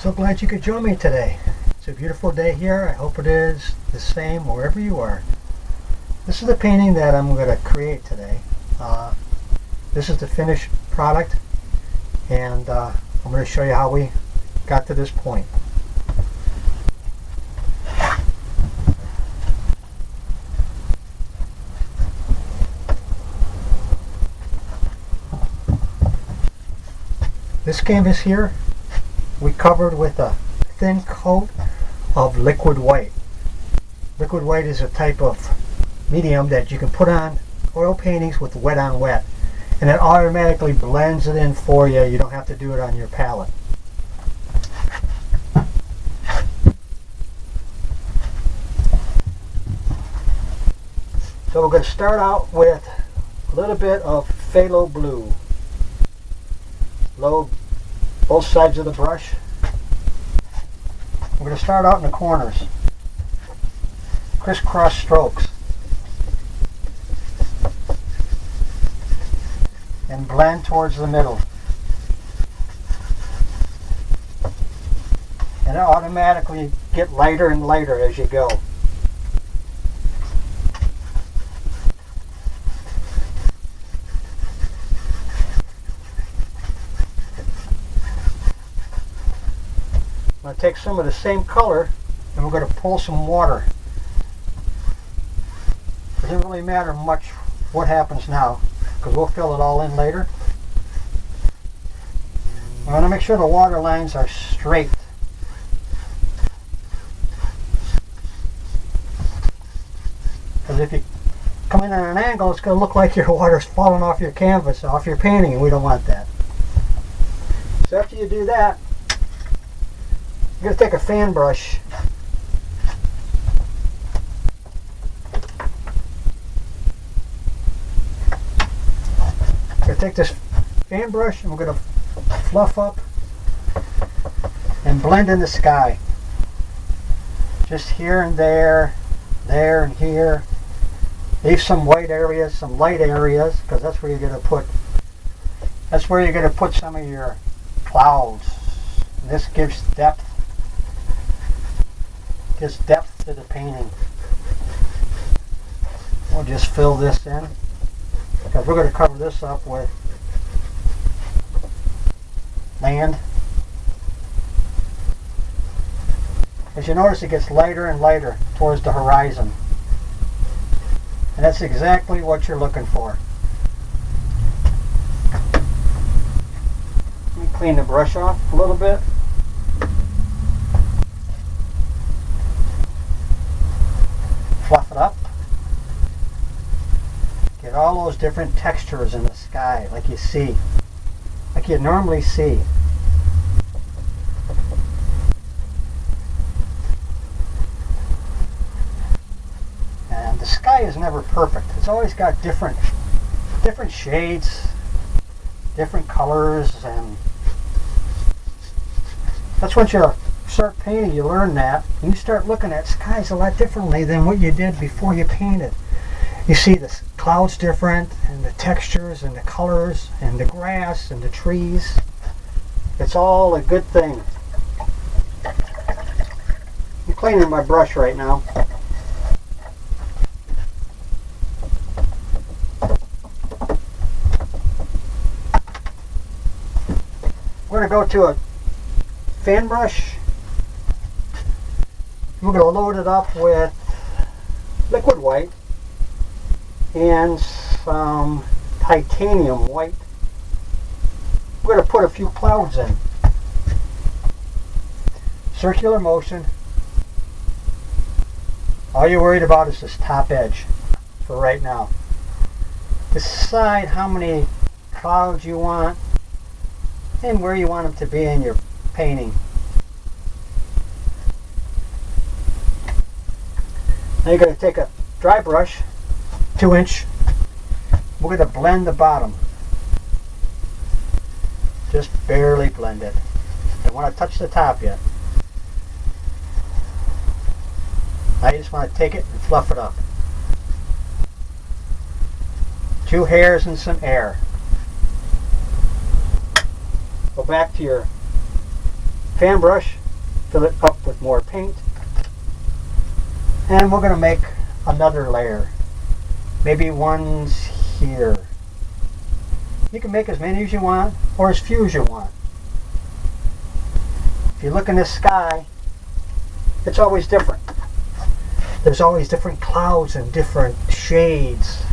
So glad you could join me today. It's a beautiful day here. I hope it is the same wherever you are. This is the painting that I'm going to create today. This is the finished product, and I'm going to show you how we got to this point. This canvas here we covered with a thin coat of liquid white. Liquid white is a type of medium that you can put on oil paintings with wet on wet, and it automatically blends it in for you. You don't have to do it on your palette. So we're going to start out with a little bit of phthalo blue. Load both sides of the brush. We're going to start out in the corners. Crisscross strokes. And blend towards the middle. And it automatically get lighter and lighter as you go. I'm going to take some of the same color and we're going to pull some water. It doesn't really matter much what happens now because we'll fill it all in later. I want to make sure the water lines are straight. Because if you come in at an angle, it's going to look like your water's falling off your canvas, off your painting, and we don't want that. So after you do that, you're going to take a fan brush take this fan brush and we're going to fluff up and blend in the sky. Just here and there and here. Leave some white areas, some light areas, because that's where you're going to put some of your clouds. And this gives depth to the painting. We'll just fill this in because we're going to cover this up with land. As you notice, it gets lighter and lighter towards the horizon. And that's exactly what you're looking for. Let me clean the brush off a little bit. Fluff it up. Get all those different textures in the sky like you see, like you normally see. And the sky is never perfect. It's always got different shades, different colors, and that's once you start painting, you learn that, and you start looking at skies a lot differently than what you did before you painted. You see the clouds different, and the textures, and the colors, and the grass, and the trees. It's all a good thing. I'm cleaning my brush right now. We're going to go to a fan brush. We're going to load it up with liquid white and some Itanium White. We're going to put a few clouds in. Circular motion. All you're worried about is this top edge for right now. Decide how many clouds you want and where you want them to be in your painting. Now you're going to take a dry brush, 2-inch. We're going to blend the bottom. Just barely blend it. Don't want to touch the top yet. Now you just want to take it and fluff it up. 2 hairs and some air. Go back to your fan brush, fill it up with more paint, and we're going to make another layer. Maybe one's here. You can make as many as you want or as few as you want. If you look in the sky, it's always different. There's always different clouds and different shades.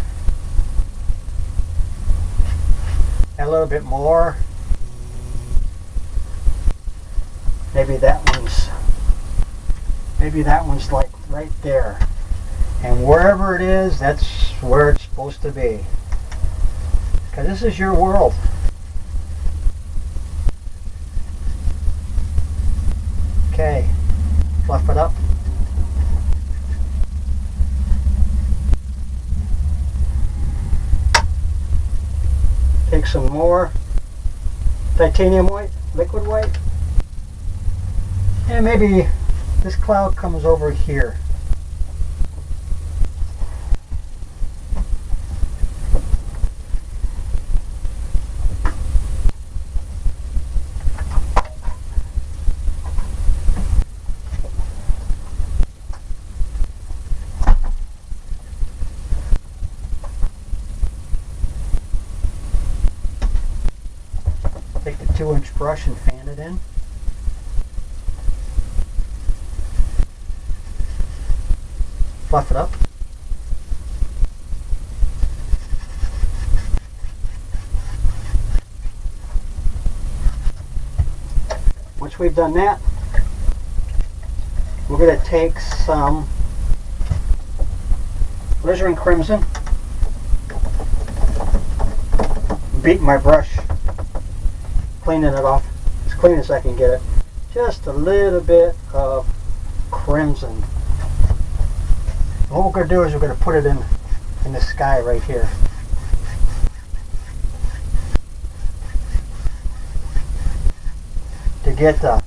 And a little bit more. Maybe that one's like right there. And wherever it is, that's where it's supposed to be. Because this is your world. Okay, fluff it up. Take some more titanium white, liquid white. And maybe this cloud comes over here. Take the 2-inch brush and fan it in. Fluff it up. Once we've done that, we're going to take some alizarin crimson, beat my brush, cleaning it off as clean as I can get it. Just a little bit of crimson. And what we're going to do is we're going to put it in the sky right here. To get the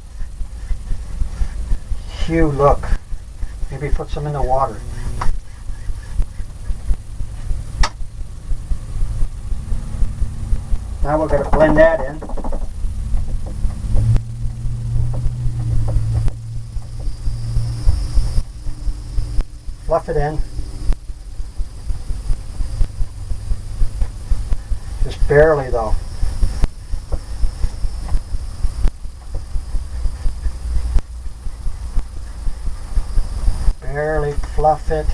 hue look. Maybe put some in the water. Now we're going to blend that in. Fluff it in. Just barely though. Barely fluff it.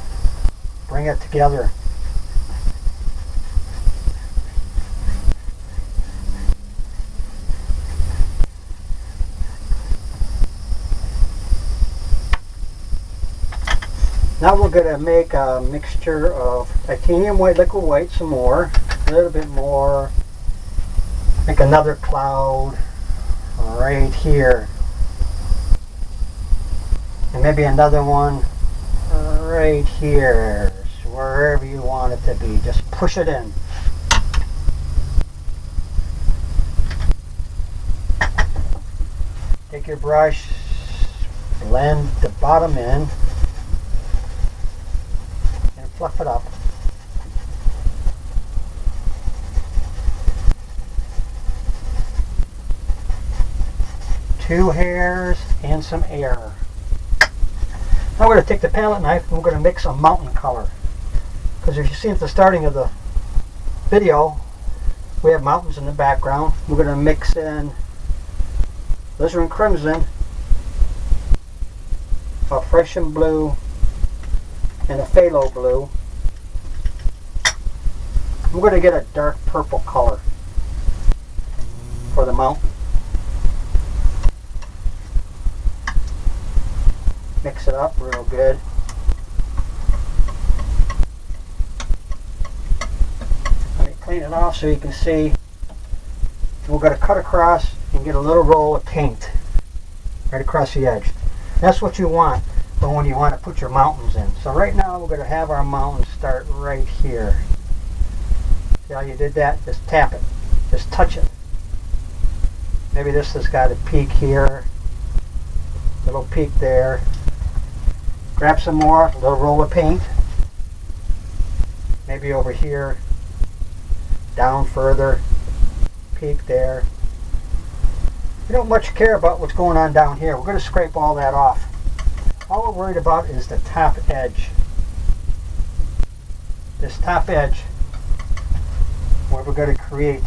Bring it together. Now we're going to make a mixture of titanium white, liquid white, some more, a little bit more, make another cloud right here, and maybe another one right here, so wherever you want it to be, just push it in. Take your brush, blend the bottom in, fluff it up. Two hairs and some air. Now we're going to take the palette knife and we're going to mix a mountain color. Because if you see at the starting of the video, we have mountains in the background. We're going to mix in alizarin crimson, a Prussian blue, and a phthalo blue. We're going to get a dark purple color for the mountain. Mix it up real good. Let me clean it off so you can see. We're going to cut across and get a little roll of paint right across the edge. That's what you want for when you want to put your mountains in. So right now we're going to have our mountains start right here. See how you did that? Just tap it. Just touch it. Maybe this has got a peak here. Little peak there. Grab some more, a little roll of paint. Maybe over here. Down further. Peak there. We don't much care about what's going on down here. We're going to scrape all that off. All we're worried about is the top edge. This top edge where we're going to create.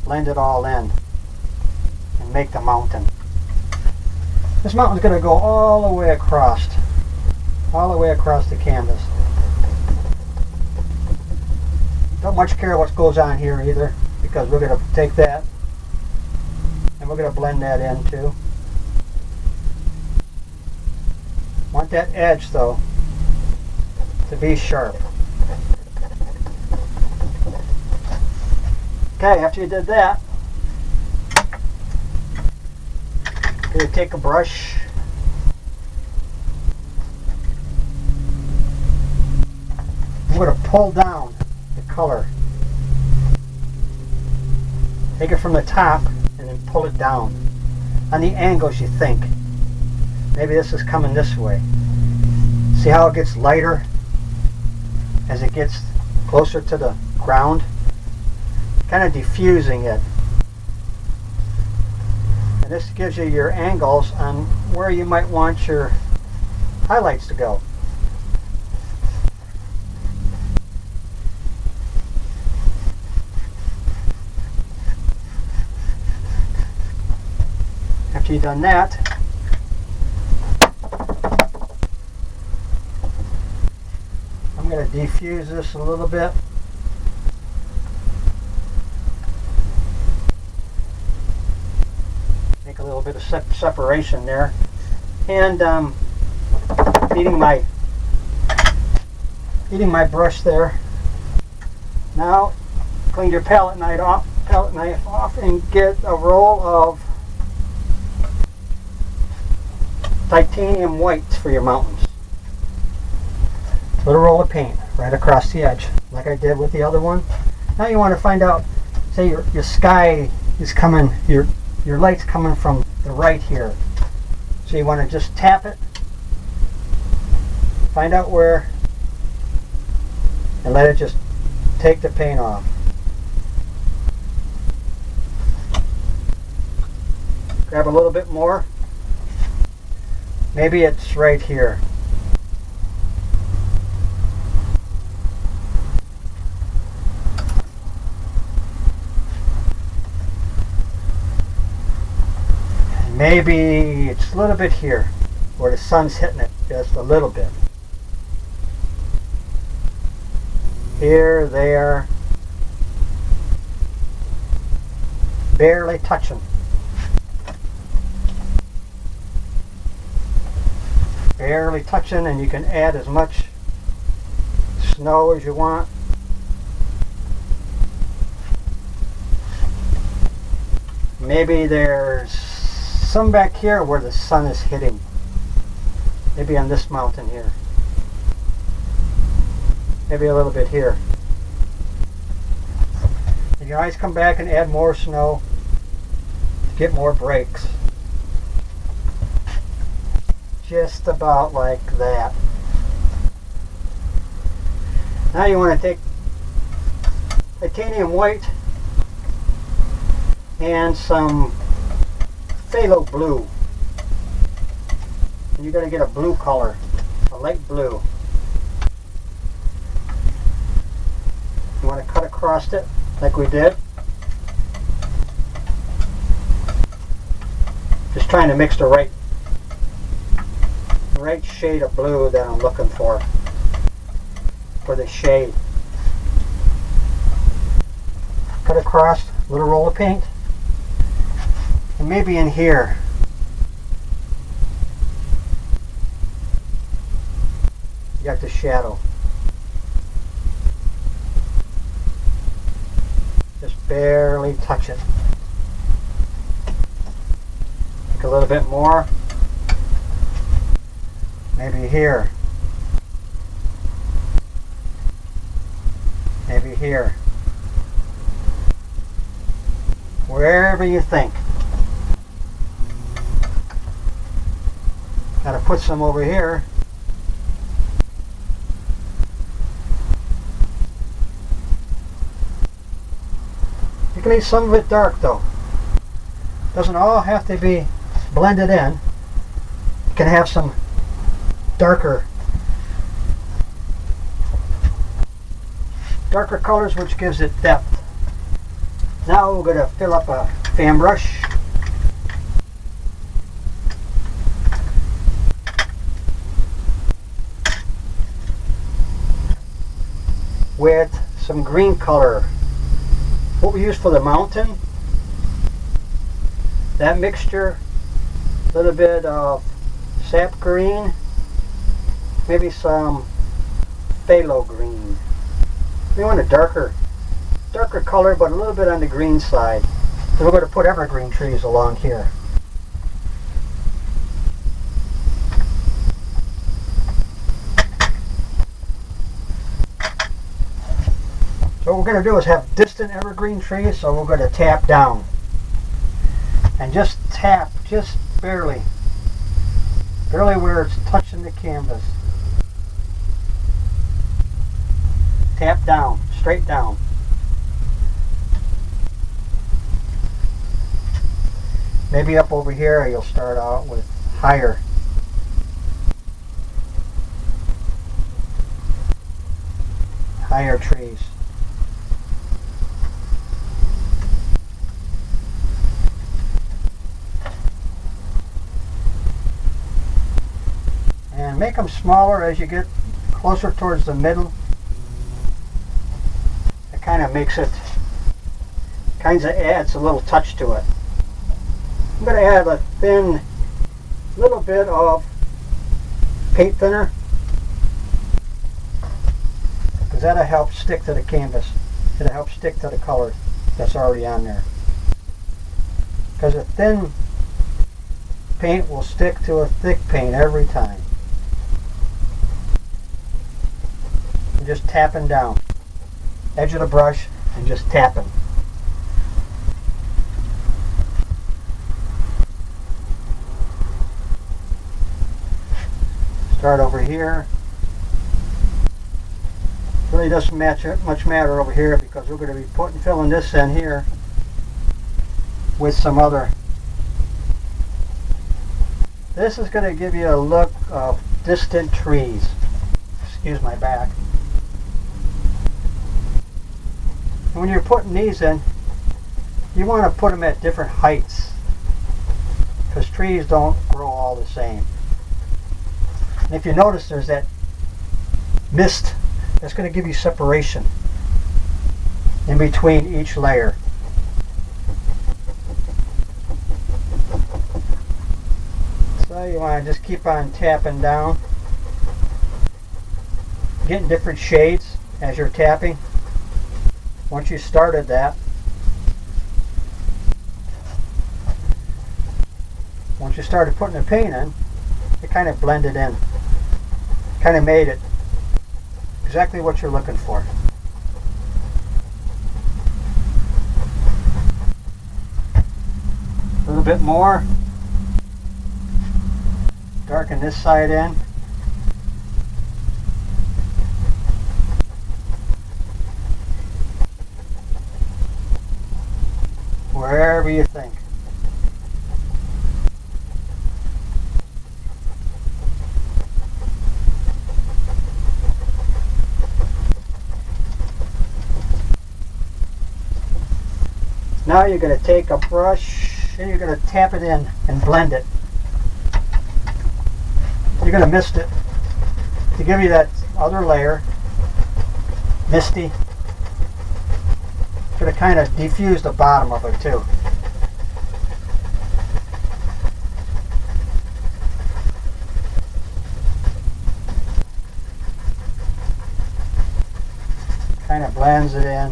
Blend it all in and make the mountain. This mountain's going to go all the way across the canvas. Don't much care what goes on here either, because we're going to take that and we're going to blend that in too. Want that edge though to be sharp. Okay, after you did that, you're going to take a brush I'm going to pull down the color. Take it from the top and then pull it down on the angles you think. Maybe this is coming this way. See how it gets lighter as it gets closer to the ground? Kind of diffusing it. And this gives you your angles on where you might want your highlights to go. After you've done that, I'm going to diffuse this a little bit. Make a little bit of separation there. And eating my brush there. Now clean your palette knife off and get a roll of Itanium White for your mountains. Put a roll of paint right across the edge, like I did with the other one. Now you want to find out, say your sky is coming, your light's coming from the right here. So you want to just tap it, find out where, and let it just take the paint off. Grab a little bit more. Maybe it's right here. And maybe it's a little bit here where the sun's hitting it just a little bit. Here, there. Barely touching. Barely touching, and you can add as much snow as you want. Maybe there's some back here where the sun is hitting. Maybe on this mountain here. Maybe a little bit here. You can always come back and add more snow to get more breaks. Just about like that. Now you want to take Itanium White and some phthalo blue. And you're going to get a blue color, a light blue. You want to cut across it like we did. Just trying to mix the right shade of blue that I'm looking for the shade. Cut across a little roll of paint, and maybe in here you got the shadow. Just barely touch it. Take a little bit more. Maybe here. Maybe here. Wherever you think. Gotta put some over here. can leave some of it dark though. Doesn't all have to be blended in. You can have some darker colors, which gives it depth. Now we're going to fill up a fan brush. With some green color. What we use for the mountain, that mixture, a little bit of sap green, maybe some phthalo green. We want a darker color, but a little bit on the green side. So we're going to put evergreen trees along here. So what we're going to do is have distant evergreen trees, so we're going to tap down. And just tap, just barely where it's touching the canvas. Tap down, straight down. Maybe up over here you'll start out with higher. Trees. And make them smaller as you get closer towards the middle. It kind of makes it, adds a little touch to it. I'm going to add a thin, little bit of paint thinner, because that'll help stick to the canvas. It'll help stick to the color that's already on there. Because a thin paint will stick to a thick paint every time. And just tapping down. Edge of the brush and just tapping. Start over here. Really doesn't much matter over here, because we're going to be filling this in here with some other. This is going to give you a look of distant trees. Excuse my back. And when you're putting these in, you want to put them at different heights, because trees don't grow all the same. And if you notice, there's that mist that's going to give you separation in between each layer. So you want to just keep on tapping down, getting different shades as you're tapping. Once you started that, once you started putting the paint in, it kind of blended in, kind of made it exactly what you're looking for. A little bit more. Darken this side in. Wherever you think. Now you're going to take a brush and you're going to tap it in and blend it. You're going to mist it to give you that other layer, misty. It's going to kind of diffuse the bottom of it too. Kind of blends it in.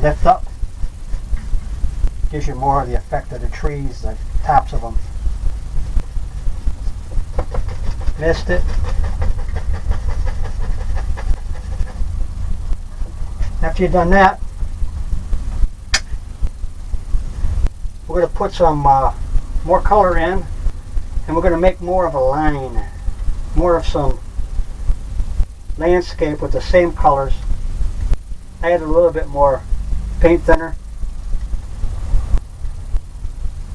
Lift up, gives you more of the effect of the trees, the tops of them. Missed it. After you've done that, we're going to put some more color in, and we're going to make more of a line, more of some landscape with the same colors. I added a little bit more paint thinner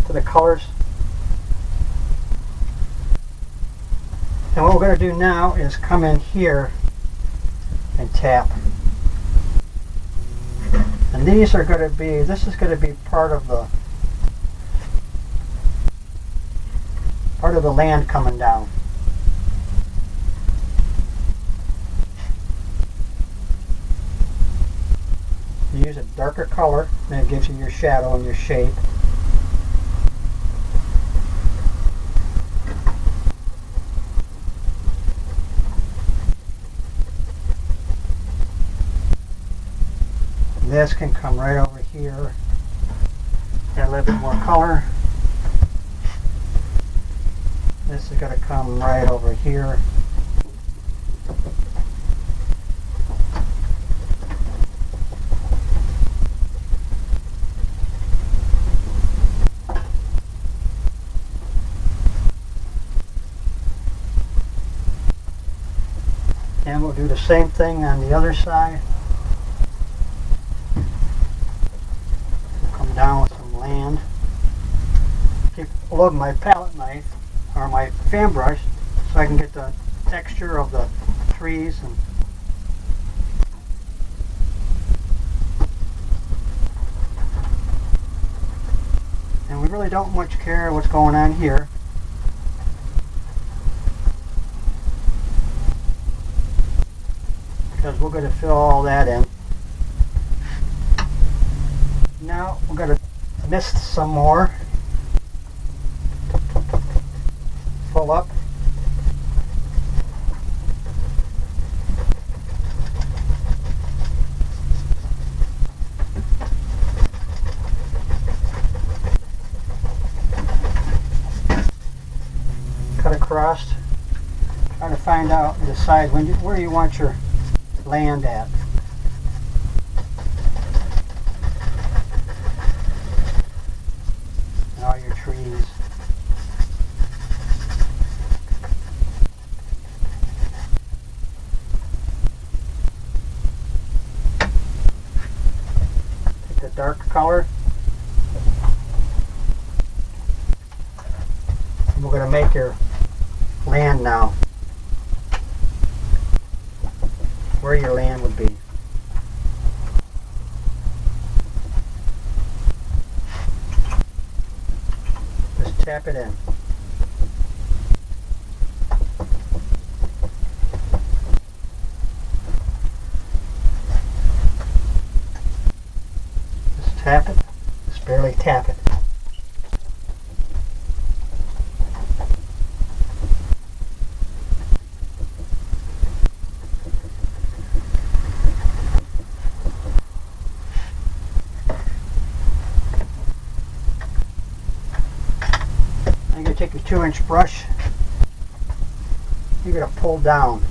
to the colors. And what we're going to do now is come in here and tap. And these are going to be, this is going to be part of the land coming down. You use a darker color, and it gives you your shadow and your shape. This can come right over here. Add a little bit more color. This is going to come right over here. And we'll do the same thing on the other side. Come down with some land. Keep loading my palette knife or my fan brush so I can get the texture of the trees. And we really don't much care what's going on here. Because we're going to fill all that in. Now we're going to mist some more. Pull up. Cut across. Try to find out, decide where you want your land at. And all your trees. Take the dark color. And we're going to make your land now. Where your land would be. Just tap it in. Just tap it. Just barely tap it. You're going to take your 2-inch brush, you're going to pull down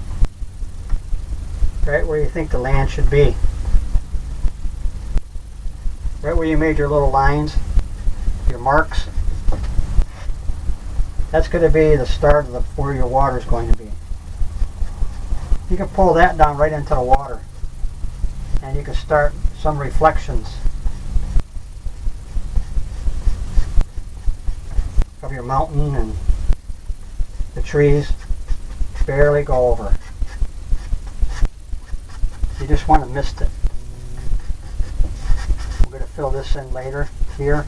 right where you think the land should be. Right where you made your little lines, your marks. That's going to be the start of where your water is going to be. You can pull that down right into the water, and you can start some reflections of your mountain, and the trees barely go over. You just want to mist it. We're going to fill this in later here.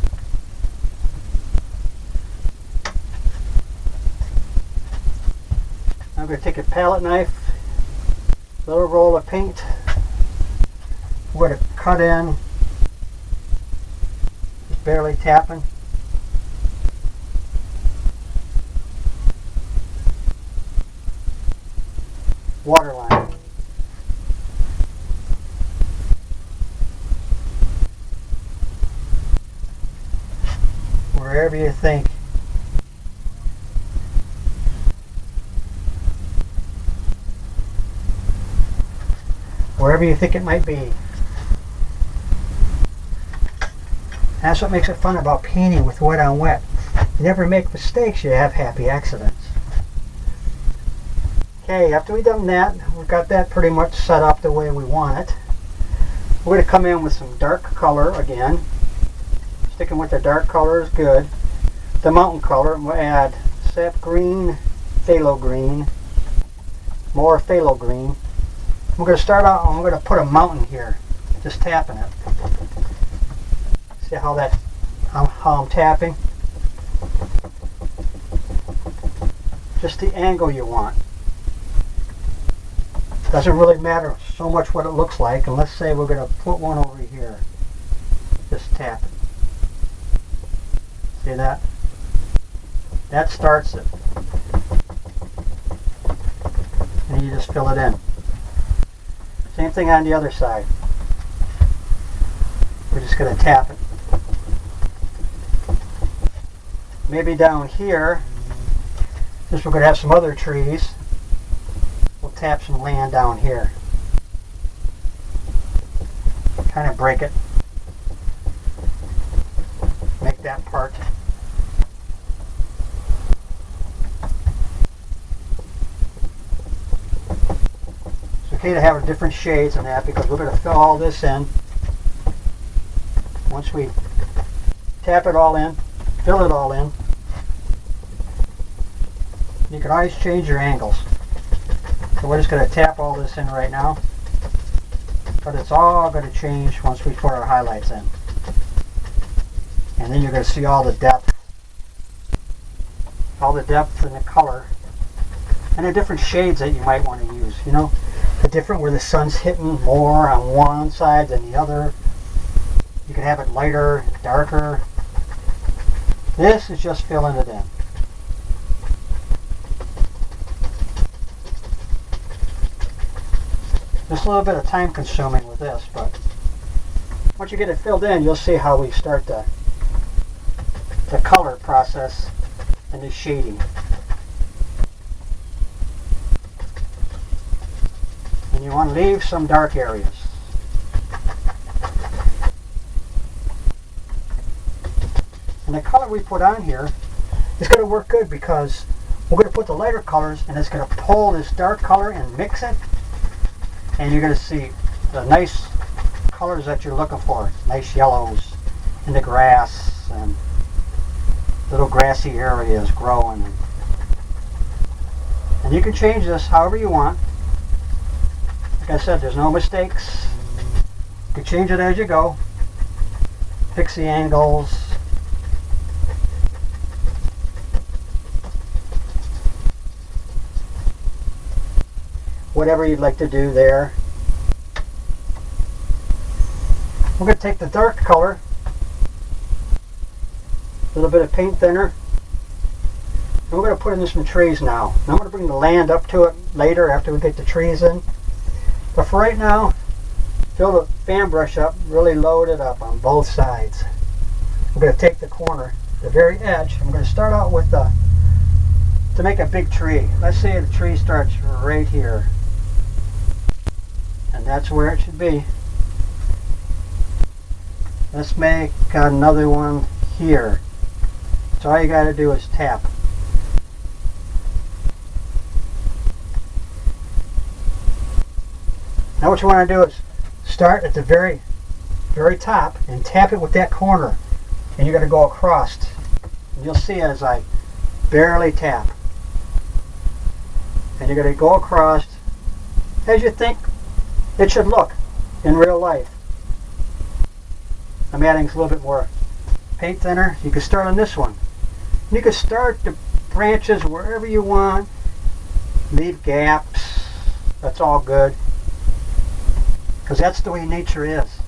I'm going to take a palette knife, little roll of paint. We're going to cut in, just barely tapping. Water line. Wherever you think. Wherever you think it might be. That's what makes it fun about painting with wet on wet. You never make mistakes, you have happy accidents. Okay, after we've done that, we've got that pretty much set up the way we want it. We're going to come in with some dark color again. Sticking with the dark color is good. The mountain color, we'll add sap green, phthalo green, more phthalo green. We're going to start out and we're going to put a mountain here, just tapping it. See how I'm tapping? Just the angle you want. Doesn't really matter so much what it looks like, and let's say we're going to put one over here. Just tap it. See that? That starts it. And you just fill it in. Same thing on the other side. We're just going to tap it. Maybe down here, since we're going to have some other trees, we'll tap some land down here. Kind of break it. Make that part. It's okay to have different shades in that because we're going to fill all this in. Once we tap it all in, fill it all in, you can always change your angles. So we're just going to tap all this in right now, but it's all going to change once we put our highlights in. And then you're going to see all the depth and the color, and the different shades that you might want to use. You know, the different where the sun's hitting more on one side than the other. You can have it lighter, darker. This is just filling it in. Just a little bit of time consuming with this, but once you get it filled in, you'll see how we start the color process and the shading. And you want to leave some dark areas. And the color we put on here is going to work good because we're going to put the lighter colors and it's going to pull this dark color and mix it. And you're going to see the nice colors that you're looking for. Nice yellows in the grass and little grassy areas growing. And you can change this however you want. Like I said, there's no mistakes. You can change it as you go. Fix the angles. Whatever you'd like to do there. We're going to take the dark color, a little bit of paint thinner, and we're going to put in some trees now. And I'm going to bring the land up to it later after we get the trees in. But for right now, fill the fan brush up, really load it up on both sides. We're going to take the corner, the very edge. I'm going to start out with to make a big tree. Let's say the tree starts right here. And that's where it should be. Let's make another one here. So all you got to do is tap. Now what you want to do is start at the very top and tap it with that corner. And you're going to go across. And you'll see as I barely tap. And you're going to go across as you think it should look in real life. I'm adding a little bit more paint thinner. You can start on this one. You can start the branches wherever you want. Leave gaps. That's all good. Because that's the way nature is.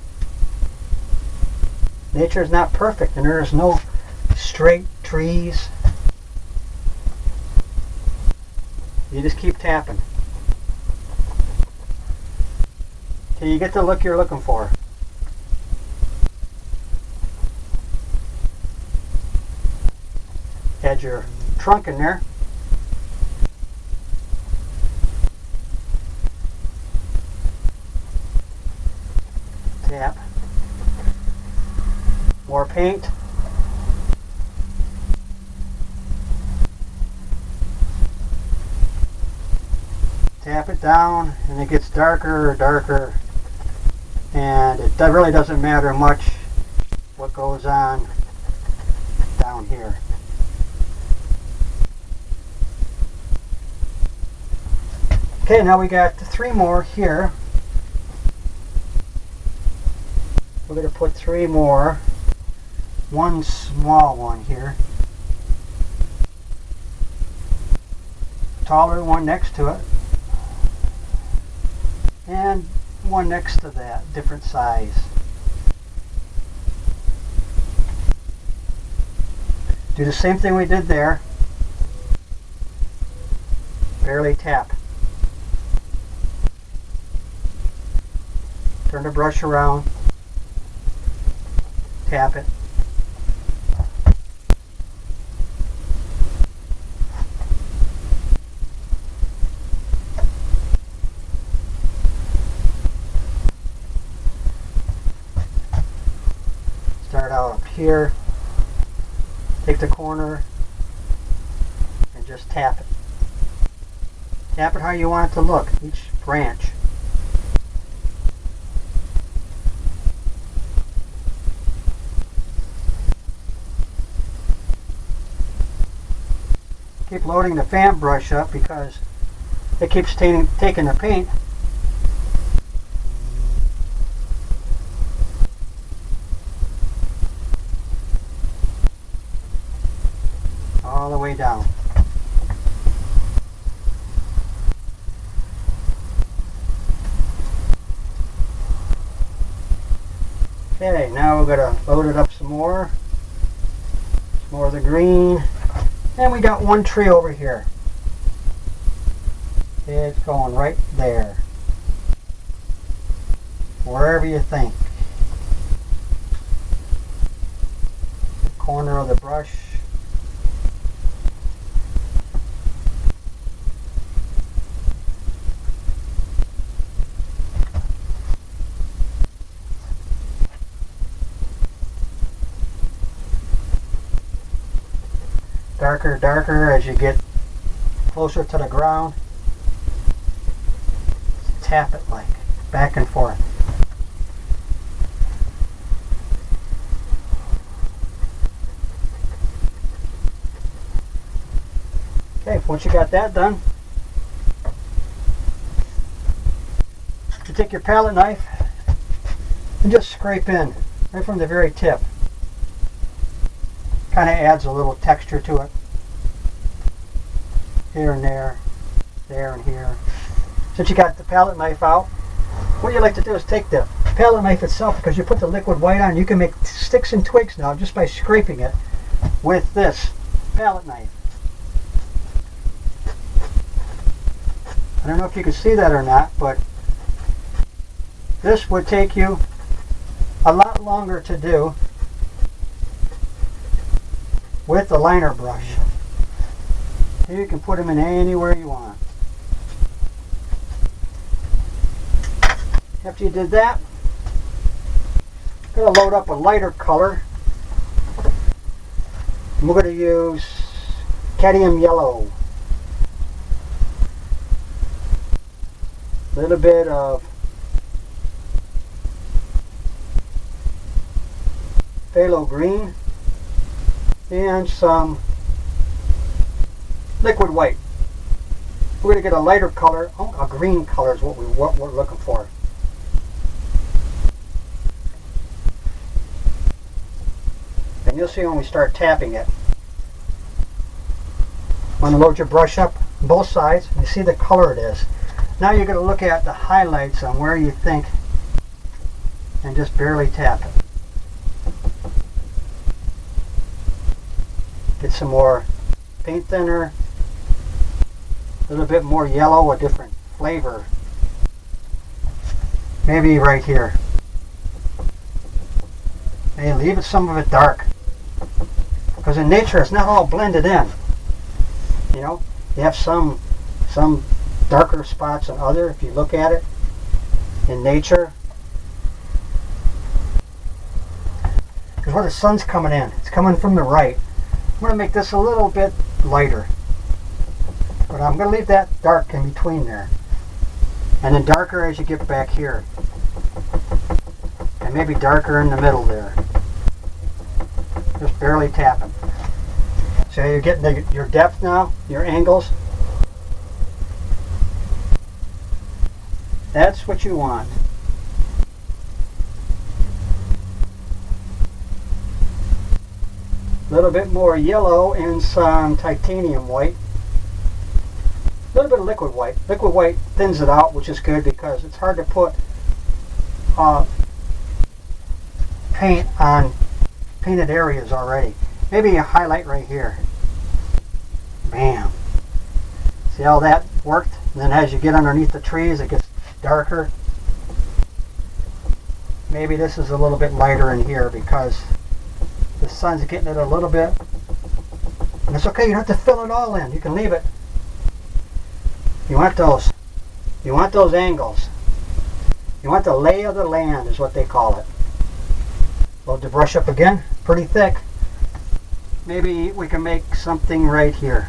Nature is not perfect and there is no straight trees. You just keep tapping till you get the look you're looking for. Add your trunk in there. Tap. More paint. Tap it down and it gets darker, darker, and it really doesn't matter much what goes on down here. Okay, now we got 3 more here. We're going to put 3 more. One small one here. Taller one next to it. And one next to that, different size. Do the same thing we did there. Barely tap. Turn the brush around. Tap it. Start out up here. Take the corner and just tap it. Tap it how you want it to look, each branch. Keep loading the fan brush up because it keeps taking the paint. All the way down. Okay, now we're going to load it up some more. Some more of the green. And we got one tree over here. It's going right there. Wherever you think. The corner of the brush. Darker, darker as you get closer to the ground. Just tap it like back and forth. Okay, once you got that done, you take your palette knife and just scrape in right from the very tip. Kind of adds a little texture to it. Here and there and here. Since you got the palette knife out, what you like to do is take the palette knife itself, because you put the liquid white on, you can make sticks and twigs now just by scraping it with this palette knife. I don't know if you can see that or not, but this would take you a lot longer to do with the liner brush. Here you can put them in anywhere you want. After you did that, I'm going to load up a lighter color. And we're going to use cadmium yellow. A little bit of phthalo green. And some liquid white. We're going to get a lighter color. Oh, a green color is what we're looking for. And you'll see when we start tapping it. Want to load your brush up on both sides. You see the color it is. Now you're going to look at the highlights on where you think and just barely tap it. Get some more paint thinner, a little bit more yellow, a different flavor. Maybe right here. Hey, leave it some of it dark. Because in nature it's not all blended in. You know, you have some darker spots than other if you look at it in nature. because where the sun's coming in, it's coming from the right. I'm going to make this a little bit lighter, but I'm going to leave that dark in between there, and then darker as you get back here, and maybe darker in the middle there. Just barely tapping. So you're getting your depth now, your angles. That's what you want. A little bit more yellow and some titanium white. A little bit of liquid white. Liquid white thins it out, which is good because it's hard to put paint on painted areas already. Maybe a highlight right here. Bam. See how that worked? And then as you get underneath the trees, it gets darker. Maybe this is a little bit lighter in here because the sun's getting it a little bit. And it's okay, you don't have to fill it all in. You can leave it. You want those angles. You want the lay of the land is what they call it. Load the brush up again, pretty thick. Maybe we can make something right here.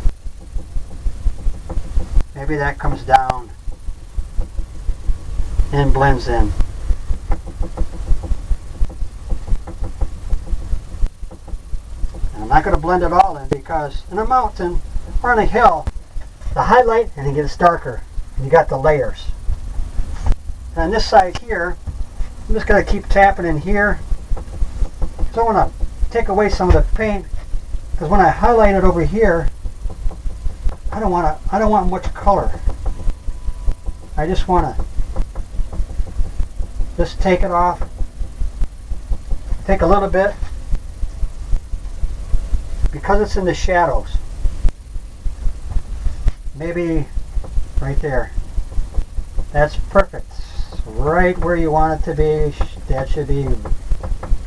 Maybe that comes down and blends in. I'm not going to blend it all in because in a mountain or on a hill, the highlight and it gets darker. And you got the layers. And on this side here, I'm just going to keep tapping in here. So I want to take away some of the paint because when I highlight it over here, I don't want much color. I just want to just take it off. Take a little bit because it's in the shadows. Maybe right there. That's perfect. Right where you want it to be. That should be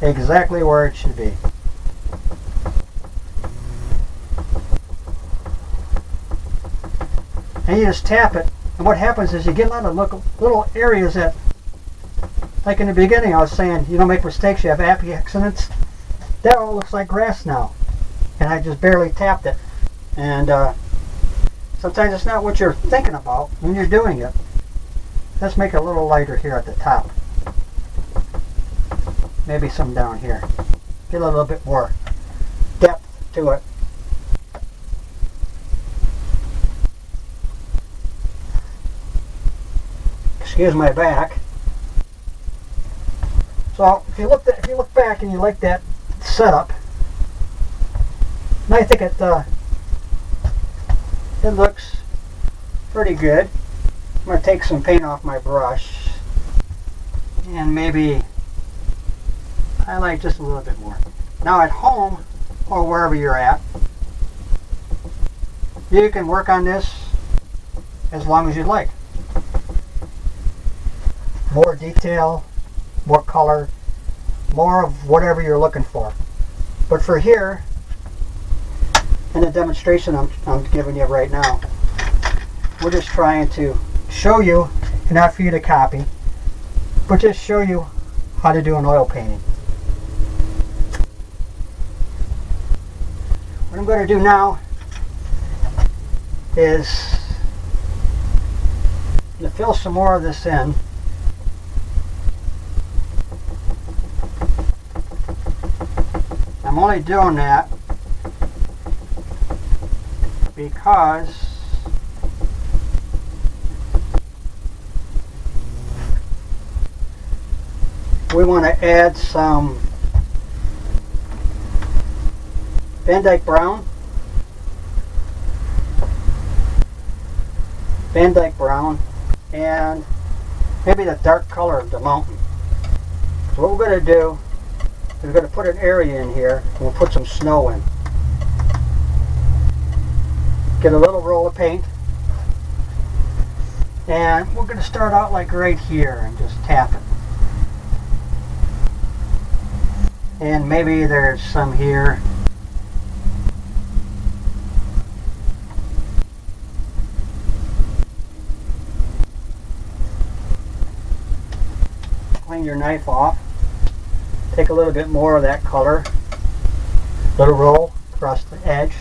exactly where it should be. And you just tap it, and what happens is you get a lot of little areas that, like in the beginning I was saying, you don't make mistakes, you have happy accidents. That all looks like grass now. And I just barely tapped it. And sometimes it's not what you're thinking about when you're doing it. Let's make it a little lighter here at the top. Maybe some down here. Get a little bit more depth to it. Excuse my back. So if you look back and you like that setup, and I think it looks pretty good. I'm going to take some paint off my brush and maybe highlight just a little bit more. Now at home or wherever you're at, you can work on this as long as you'd like. More detail, more color, more of whatever you're looking for. But for here, in the demonstration I'm giving you right now, we're just trying to show you, and not for you to copy, but just show you how to do an oil painting. What I'm going to do now is to fill some more of this in. I'm only doing that because we want to add some Van Dyke Brown, and maybe the dark color of the mountain. So what we're going to do is we're going to put an area in here and we'll put some snow in. Get a little roll of paint, and we're going to start out like right here and just tap it. And maybe there's some here. Clean your knife off. Take a little bit more of that color, little roll across the edge,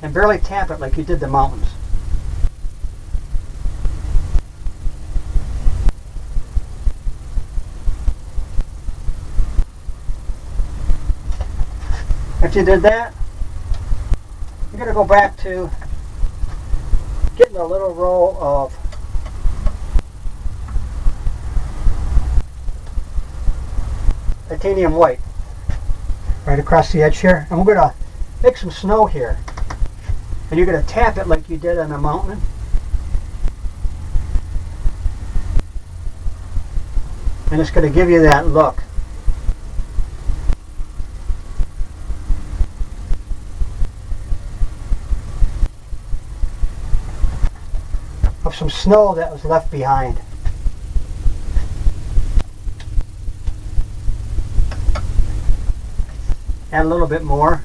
and barely tap it like you did the mountains. After you did that, you're going to go back to getting a little roll of Itanium White right across the edge here. And we're going to make some snow here. And you're going to tap it like you did on a mountain. And it's going to give you that look. Of some snow that was left behind. Add a little bit more.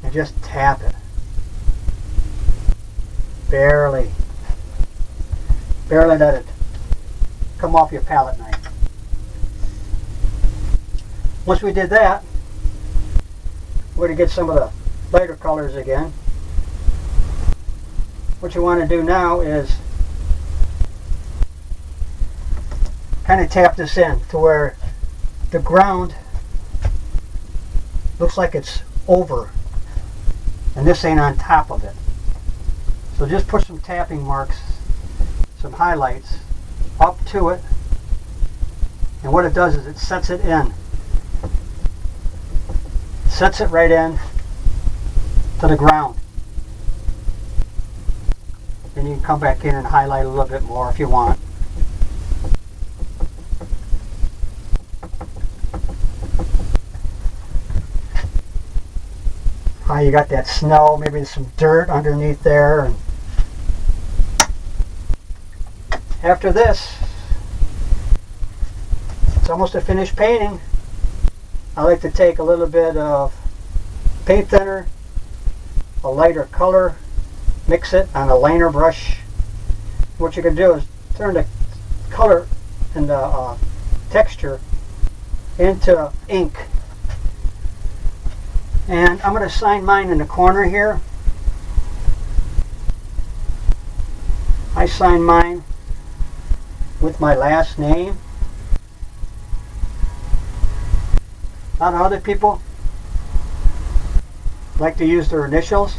And just tap it. Barely let it come off your palette knife. Once we did that, we're going to get some of the lighter colors again. What you want to do now is kind of tap this in to where the ground looks like it's over and this ain't on top of it. So just put some tapping marks, some highlights up to it, and what it does is it sets it in. Sets it right in to the ground. Then you can come back in and highlight a little bit more if you want. You got that snow, maybe there's some dirt underneath there. And after this, it's almost a finished painting. I like to take a little bit of paint thinner, a lighter color, mix it on a liner brush. What you can do is turn the color and the texture into ink. And I'm going to sign mine in the corner here. I sign mine with my last name. A lot of other people like to use their initials.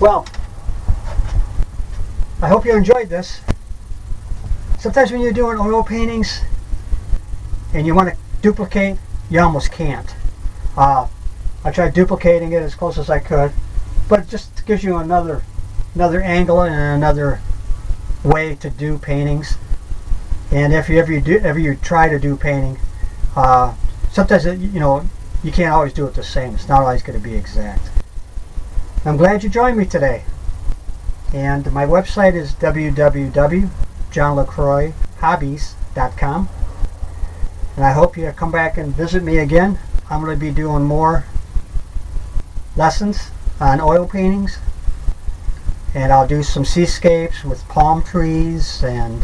Well, I hope you enjoyed this. Sometimes when you're doing oil paintings and you want to duplicate, you almost can't. I tried duplicating it as close as I could, but it just gives you another angle and another way to do paintings. And if you ever try to do painting, sometimes you can't always do it the same. It's not always going to be exact. I'm glad you joined me today. And my website is www.johnlacroixhobbies.com. And I hope you come back and visit me again. I'm going to be doing more lessons on oil paintings. And I'll do some seascapes with palm trees and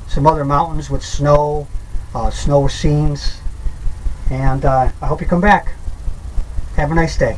some other mountains with snow, snow scenes. And I hope you come back. Have a nice day.